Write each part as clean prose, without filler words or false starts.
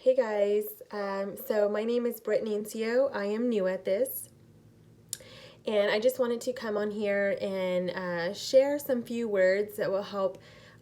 Hey guys, so my name is Brittany Ncio. I am new at this, and I just wanted to come on here and share some few words that will help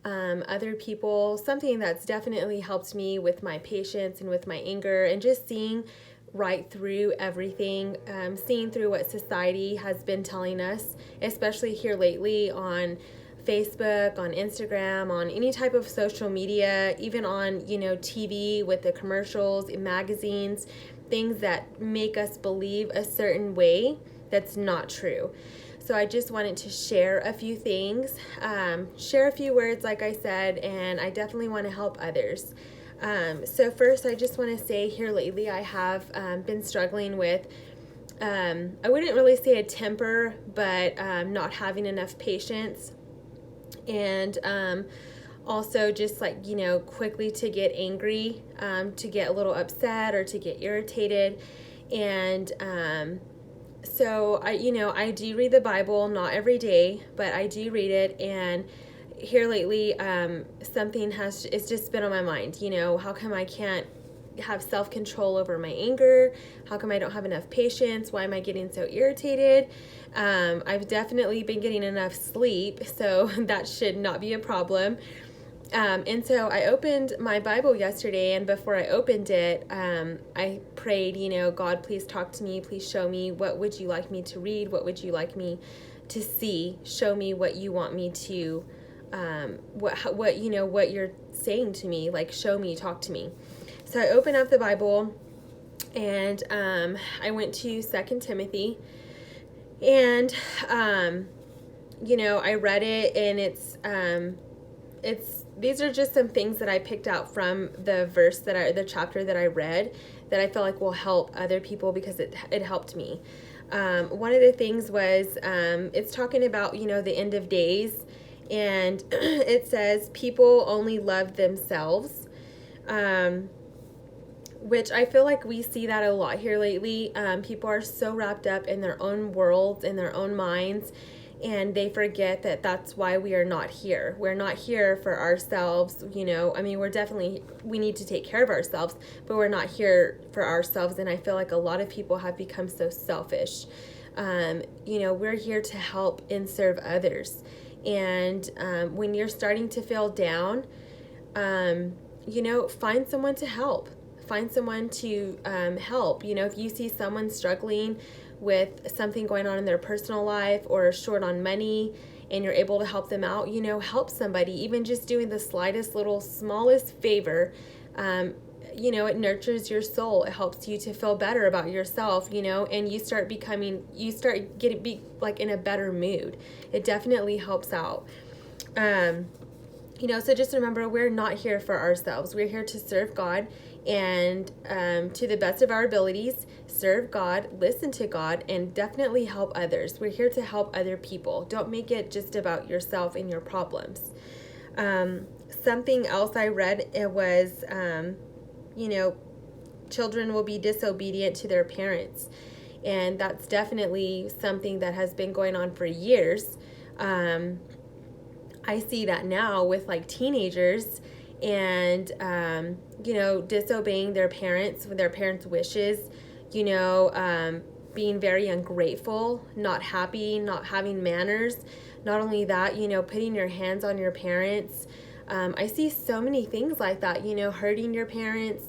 other people. Something that's definitely helped me with my patience and with my anger, and just seeing right through everything, seeing through what society has been telling us, especially here lately on Facebook, on Instagram, on any type of social media, even on, TV with the commercials, in magazines, things that make us believe a certain way that's not true. So I just wanted to share a few things, share a few words, like I said, and I definitely want to help others. So first, I just want to say here lately, I have been struggling with I wouldn't really say a temper, but not having enough patience, and also just like quickly to get angry, to get a little upset or to get irritated. And so I do read the Bible, not every day, but I do read it. And here lately, something it's just been on my mind. How come I can't have self-control over my anger? How come I don't have enough patience? Why am I getting so irritated? I've definitely been getting enough sleep, so that should not be a problem. And so I opened my Bible yesterday, and before I opened it, I prayed, God, please talk to me. Please show me, what would you like me to read? What would you like me to see? Show me what you want me to, what you're saying to me. Like, show me, talk to me. So I opened up the Bible, and I went to 2 Timothy, and I read it, and it's these are just some things that I picked out from the chapter that I read, that I feel like will help other people because it helped me. One of the things was, it's talking about the end of days, and it says people only love themselves. Which I feel like we see that a lot here lately. People are so wrapped up in their own worlds, in their own minds, and they forget that that's why we are not here. We're not here for ourselves. We need to take care of ourselves, but we're not here for ourselves. And I feel like a lot of people have become so selfish. We're here to help and serve others. And when you're starting to feel down, find someone to help. Find someone to help. If you see someone struggling with something going on in their personal life or short on money, and you're able to help them out, help somebody. Even just doing the slightest little smallest favor, it nurtures your soul. It helps you to feel better about yourself, and you start getting like in a better mood. It definitely helps out. So just remember, we're not here for ourselves. We're here to serve God, and to the best of our abilities, serve God, listen to God, and definitely help others. We're here to help other people. Don't make it just about yourself and your problems. Something else I read, it was, children will be disobedient to their parents. And that's definitely something that has been going on for years. I see that now with like teenagers, and disobeying their parents with their parents' wishes, being very ungrateful, not happy, not having manners. Not only that, putting your hands on your parents. I see so many things like that, hurting your parents,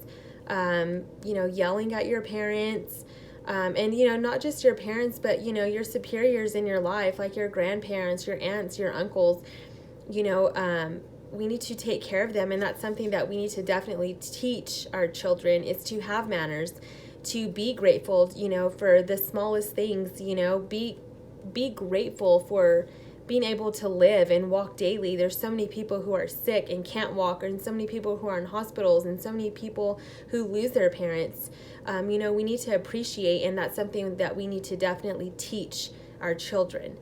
yelling at your parents. And not just your parents, but your superiors in your life, like your grandparents, your aunts, your uncles. We need to take care of them, and that's something that we need to definitely teach our children, is to have manners, to be grateful, for the smallest things. Be grateful for being able to live and walk daily. There's so many people who are sick and can't walk, and so many people who are in hospitals, and so many people who lose their parents. We need to appreciate, and that's something that we need to definitely teach our children.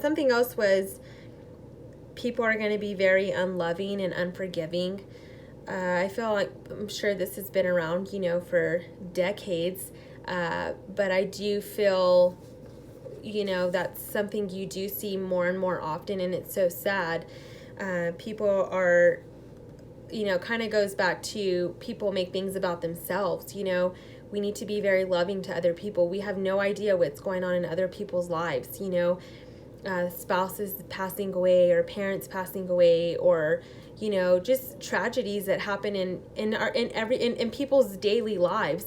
Something else was, people are going to be very unloving and unforgiving. I feel like, I'm sure this has been around, for decades, but I do feel, that's something you do see more and more often, and it's so sad. People are kind of goes back to people make things about themselves. We need to be very loving to other people. We have no idea what's going on in other people's lives. Spouses passing away, or parents passing away, or just tragedies that happen in people's daily lives.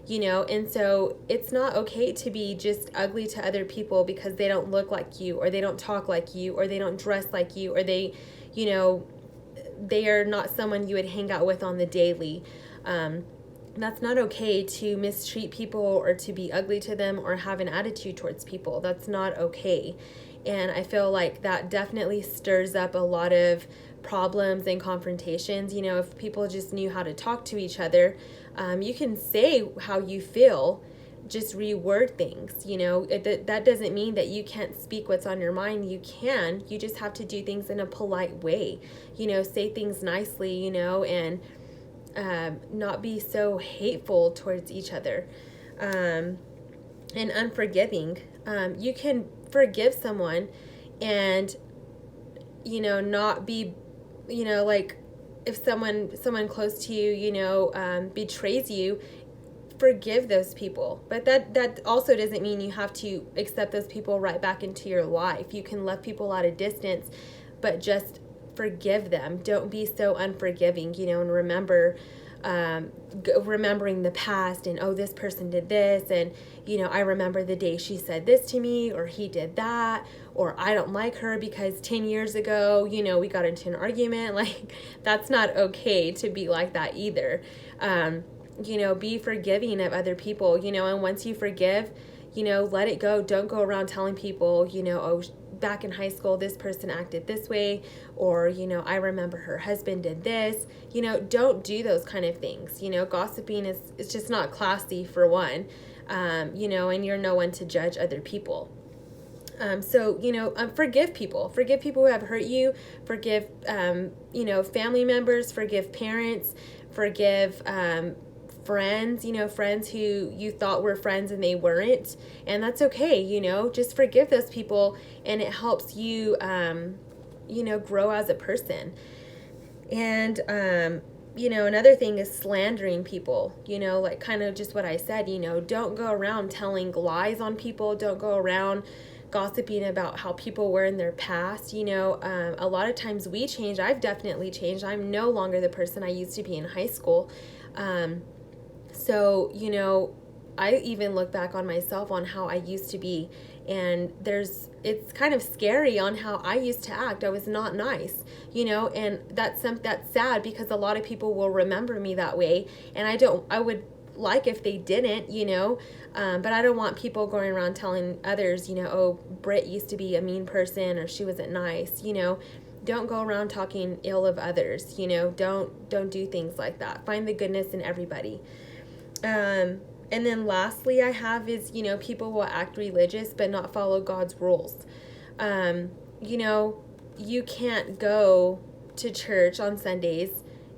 And so it's not okay to be just ugly to other people because they don't look like you, or they don't talk like you, or they don't dress like you, or they are not someone you would hang out with on the daily. That's not okay to mistreat people, or to be ugly to them, or have an attitude towards people. That's not okay. And I feel like that definitely stirs up a lot of problems and confrontations. If people just knew how to talk to each other, you can say how you feel, just reword things. That doesn't mean that you can't speak what's on your mind. You can. You just have to do things in a polite way. Say things nicely, and not be so hateful towards each other, and unforgiving. You can forgive someone and not be like, if someone close to you betrays you, forgive those people. But that also doesn't mean you have to accept those people right back into your life. You can love people at a distance, but just forgive them. Don't be so unforgiving, and remembering the past, and this person did this, and I remember the day she said this to me, or he did that, or I don't like her because 10 years ago we got into an argument. Like, that's not okay to be like that either. Be forgiving of other people, and once you forgive, let it go. Don't go around telling people, back in high school, this person acted this way, or, I remember her husband did this. Don't do those kind of things. Gossiping is just not classy, for one, and you're no one to judge other people. Forgive people. Forgive people who have hurt you. Forgive, family members. Forgive parents. Forgive, friends, friends who you thought were friends and they weren't. And that's okay, just forgive those people, and it helps you, grow as a person. And, another thing is slandering people, like kind of just what I said, don't go around telling lies on people. Don't go around gossiping about how people were in their past. A lot of times we change. I've definitely changed. I'm no longer the person I used to be in high school. So, I even look back on myself on how I used to be, and it's kind of scary on how I used to act. I was not nice, and that's sad, because a lot of people will remember me that way, and I would like if they didn't, but I don't want people going around telling others, Britt used to be a mean person, or she wasn't nice. Don't go around talking ill of others. Don't do things like that. Find the goodness in everybody. And then lastly I have is, people will act religious but not follow God's rules. You can't go to church on Sundays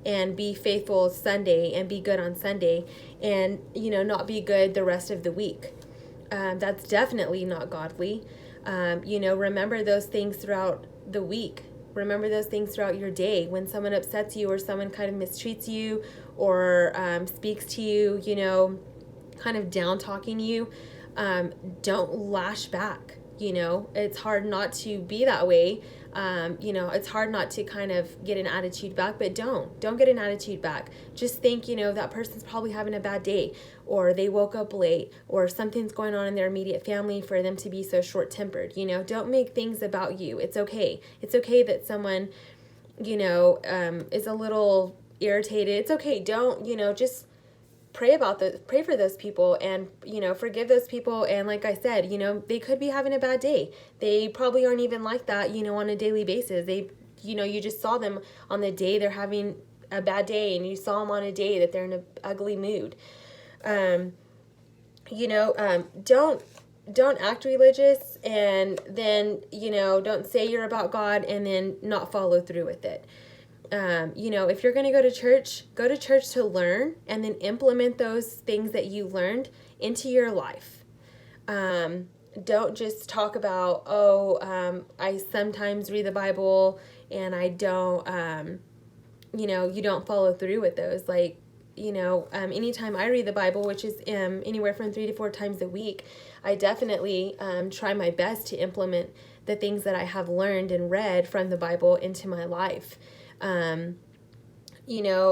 and be faithful Sunday and be good on Sunday and, not be good the rest of the week. That's definitely not godly. Remember those things throughout the week. Remember those things throughout your day. When someone upsets you, or someone kind of mistreats you, or speaks to you, kind of down talking you, don't lash back. It's hard not to be that way. It's hard not to kind of get an attitude back, but don't get an attitude back. Just think, that person's probably having a bad day, or they woke up late, or something's going on in their immediate family for them to be so short-tempered. Don't make things about you. It's okay. It's okay that someone, is a little irritated. It's okay. Don't, just pray for those people, and forgive those people. And like I said, they could be having a bad day. They probably aren't even like that, on a daily basis. They, you just saw them on the day they're having a bad day, and you saw them on a day that they're in an ugly mood. Don't act religious, and then don't say you're about God and then not follow through with it. If you're going to go to church to learn, and then implement those things that you learned into your life. Don't just talk about, I sometimes read the Bible, and I don't, you don't follow through with those. Like, anytime I read the Bible, which is anywhere from 3 to 4 times a week, I definitely try my best to implement the things that I have learned and read from the Bible into my life.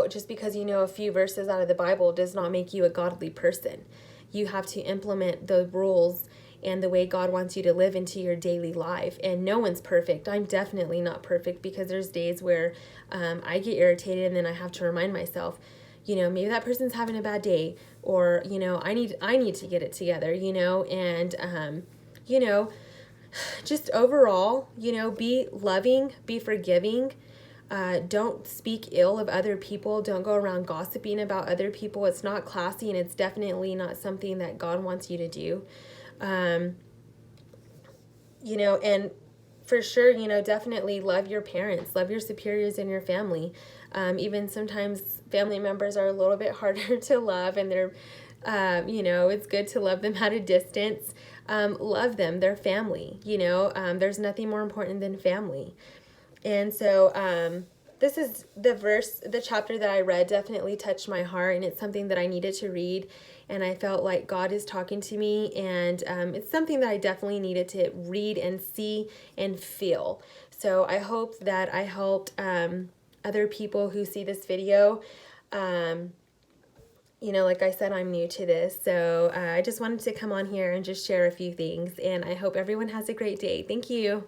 Just because you know a few verses out of the Bible does not make you a godly person. You have to implement the rules and the way God wants you to live into your daily life. And no one's perfect. I'm definitely not perfect, because there's days where I get irritated, and then I have to remind myself, maybe that person's having a bad day, or, I need to get it together, and, just overall, be loving, be forgiving. Don't speak ill of other people. Don't go around gossiping about other people. It's not classy, and it's definitely not something that God wants you to do. And for sure, definitely love your parents, love your superiors in your family. Even sometimes family members are a little bit harder to love, and they're, it's good to love them at a distance. Love them, they're family, there's nothing more important than family. And so, this is the chapter that I read definitely touched my heart, and it's something that I needed to read, and I felt like God is talking to me, and it's something that I definitely needed to read and see and feel. So I hope that I helped other people who see this video. Like I said, I'm new to this, so I just wanted to come on here and just share a few things, and I hope everyone has a great day. Thank you.